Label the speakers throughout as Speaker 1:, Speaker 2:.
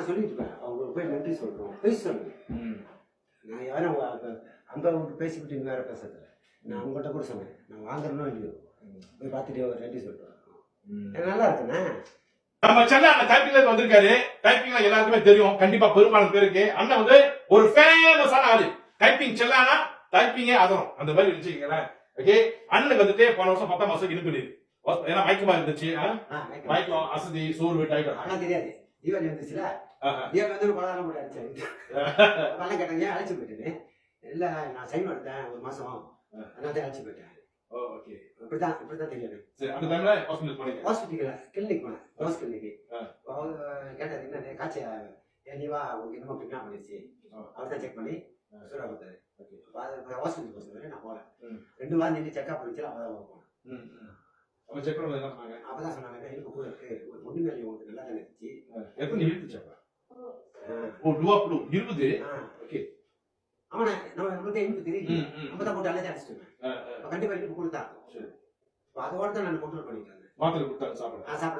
Speaker 1: நான் சொல்லிட்டு இருப்பேன், அவங்களுக்கு போய் நன்றி சொல்லணும், பேச சொல்லுங்க. நான் யாரும் அங்கே பேசிக்கிட்டு வேற பேசுறதில்ல. நான் அவங்கள்ட்ட கூட சொன்னேன், நான் வாங்குறேனோ இல்லையோ போய் பார்த்துட்டு ஒரு நன்றி சொல்றேன். நல்லா இருக்குண்ணே.
Speaker 2: நம்ம சென்னை அண்ணன் டைப்பிங்ல வந்திருக்காரு. டைப்பிங்ல எல்லாருக்குமே தெரியும், கண்டிப்பா பெரும்பாலும் பேருக்கு. அண்ணன் வந்து ஒரு ஃபேமஸான ஆளு. டைப்பிங் செல்லானா டைப்பிங்கே அதரும் அந்த மாதிரி வச்சுக்கீங்களேன். ஓகே, அண்ணனுக்கு வந்துட்டு போன வருஷம் 10ஆம் மாசம் இனிப்பு ஏன்னா மயக்கமா இருந்துச்சு. மயக்கம், அசதி, சோர்வு, டைகர்
Speaker 1: ஆனா தெரியாது. தீபாவளி வந்துச்சுல, தீபாவளி வந்து ஒரு பலகாரம் போட்டு அடிச்சாரு. அதெல்லாம் கேட்டாங்க, ஏன் அழைச்சி போயிட்டேன்னு. இல்ல நான் சைன் எடுத்தேன் ஒரு மாசம், அதனால அழைச்சி போயிட்டேன். இப்படிதான் தெரியாது. ஹாஸ்பிட்டல் கிளினிக் போனேன், ஹவுஸ் கிளினிக். கேட்டாரு, என்ன காய்ச்சல், நீ வா, உங்களுக்கு என்னமோ பின்னா பண்ணிடுச்சு. அவர் தான் செக் பண்ணி சொல்ல கொடுத்தாரு. ஹாஸ்பிட்டல் போக சொன்னாரு, நான் போறேன். 2 வாரம் நின்று செக்அப் பண்ணிச்சு, அப்பதான் போனேன். அப்பதான் சொன்னாங்க, எனக்கு கூட இருக்கு, ஒண்ணுமே இல்லை, உங்களுக்கு நல்லா தான் இருந்துச்சு. ஆமாண்ணே, நம்ம நம்மகிட்ட இனிப்பு தெரியுது, அப்பதான் போட்டு அலைஞ்சு அடிச்சுட்டு கண்டிப்பா இனிப்பு கொடுத்தான். அதோட தான் நான் கண்ட்ரோல் பண்ணிக்கிறேன்.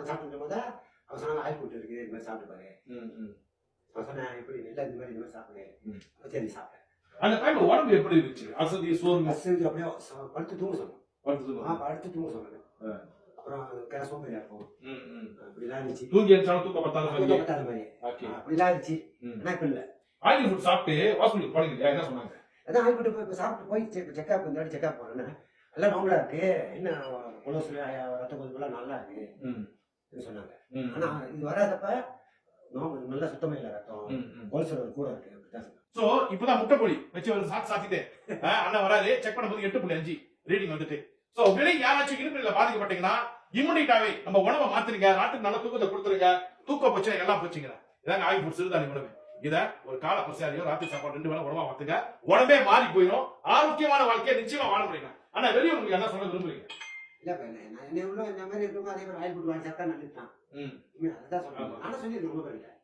Speaker 1: சாப்பிட்டு போது அவன் சொன்னாங்க, ஆயில் போட்டு இருக்கு, இது மாதிரி சாப்பிட்டு பாரு. நான் சொன்னேன், இப்படி இல்லை, இந்த மாதிரி சாப்பிடு. சரி சாப்பிட்டேன்.
Speaker 2: அந்த டைம்ல உடம்பு எப்படி இருந்துச்சு? அசதி, சோர்வு,
Speaker 1: அப்படியே படுத்து தூங்க சொன்னேன். படுத்து தூங்க சொன்னேன். அப்புறம் சோம்பேறியா இருக்கும், அப்படிலாம் இருந்துச்சு.
Speaker 2: தூங்கி எழுந்தாலும் தூக்கம் பத்தாத
Speaker 1: மாதிரி அப்படிலாம் இருந்துச்சு. ஆனா இப்ப இல்ல.
Speaker 2: ஆயில் ஃபுட் சாப்பிட்டு ஹாஸ்பிட்டல் போனீங்க, என்ன சொன்னாங்க?
Speaker 1: அதான் ஆயில் ஃபுட் சாப்பிட்டு போய் செக்அப் இந்த செக்அப் போறேன்னா எல்லாம் நார்மலா இருக்கு, என்ன கொலஸ்ட்ரால், ரத்த கொதிப்பெல்லாம் நல்லா இருக்கு சொன்னாங்க. ஆனா இது வராதப்ப நல்லா சுத்தமா இல்ல, ரத்தம் கொலஸ்ட்ரால் கூட இருக்கு.
Speaker 2: சோ இப்பதான் முட்டைப்பொடி வச்சு ஒரு சாத்திட்டு அண்ணன் வராது, செக் பண்ணும்போது 8.5 ரீடிங் வந்துட்டு. சோ விலை யாராச்சும் இருப்பில பாதிக்கப்பட்டீங்கன்னா இம்யூனிட்டாவே நம்ம உணவை மாத்துறீங்க, நாட்டுக்கு நல்ல தூக்கத்தை கொடுத்துருங்க, தூக்க பிரச்சனை எல்லாம் போச்சுங்க. இதாங்க ஆயில் ஃபுட் சிறுதானிய உணவு. இத ஒரு கால பசியாரியோ ராத்திரி சாப்பாடு 2 வேளை உணவா மாத்துங்க, உடம்பே மாறி போயிடும், ஆரோக்கியமான வாழ்க்கையை நிச்சயமா வாழ முடியுங்க. ஆனா வெளியே உங்களுக்கு என்ன சொல்ல விரும்புறீங்க?
Speaker 1: இல்ல என்ன உள்ள இந்த மாதிரி இருக்கும், அதே மாதிரி ஆயில் ஃபுட் வாங்கி சாப்பிட்டா நல்லதுதான். அதான் சொல்றேன். ஆனா சொல்லி ரொம்ப பண்ணிட்டேன்,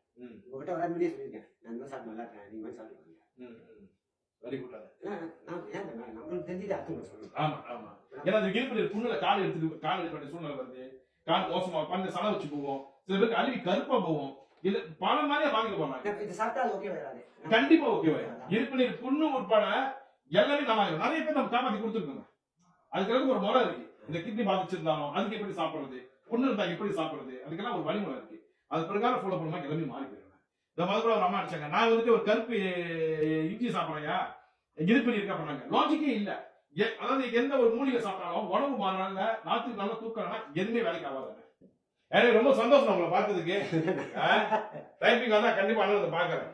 Speaker 1: உங்ககிட்ட வர மீடியே சொல்லியிருக்கேன், நான் இந்த சாப்பிட்டு நல்லா இருக்கேன், நீங்க மாதிரி சாப்பிட்டு
Speaker 2: வெரி குட்.
Speaker 1: நம்மளுக்கு தெரிஞ்சுட்டு அர்த்தம் சொல்லுங்க.
Speaker 2: ஆமா ஆமா, ஏன்னா அந்த இருப்பில் புண்ணுல கால் எடுக்க சூழ்நிலை வருது, கால் மோசமா பண்ண சலை வச்சு போவோம், சில பேருக்கு அழுவி கருப்பா போவோம், இது பல மாதிரியா பாதிக்க போறாங்க.
Speaker 1: இது சாப்பிட்டா ஓகே வராது,
Speaker 2: கண்டிப்பா ஓகே வராது. இருப்பில் புண்ணு உட்பட எல்லாமே நல்லா நிறைய பேர் நம்ம காப்பாத்தி கொடுத்துருக்கோங்க. அதுக்கு ஒரு முறை இருக்கு. இந்த கிட்னி பாதிச்சிருந்தாலும் அதுக்கு எப்படி சாப்பிடுறது, புண்ணு இருந்தா எப்படி சாப்பிடுறது, அதுக்கெல்லாம் ஒரு வழிமுறை இருக்கு. அது பிரகாரம் ஃபாலோ பண்ணுமா எல்லாமே மாறி போயிடும். இந்த மாதிரி கூட ஒரு அம்மா அடிச்சாங்க, நான் வந்துட்டு ஒரு கருப்பு இஞ்சி சாப்பிட்றேயா, இருப்பில் இருக்க பண்ணாங்க. லாஜிக்கே இல்ல. அதாவது எந்த ஒரு மூலிகை சாப்பிட்டாலும் உணவு மாறினால நாட்டுக்கு நல்லா தூக்கம்னா எதுவுமே வேலைக்கு ஆகாது. எனக்கு ரொம்ப சந்தோஷம் உங்களை பார்த்ததுக்கு. டைப்பிங் வந்தா கண்டிப்பா பாக்குறேன்.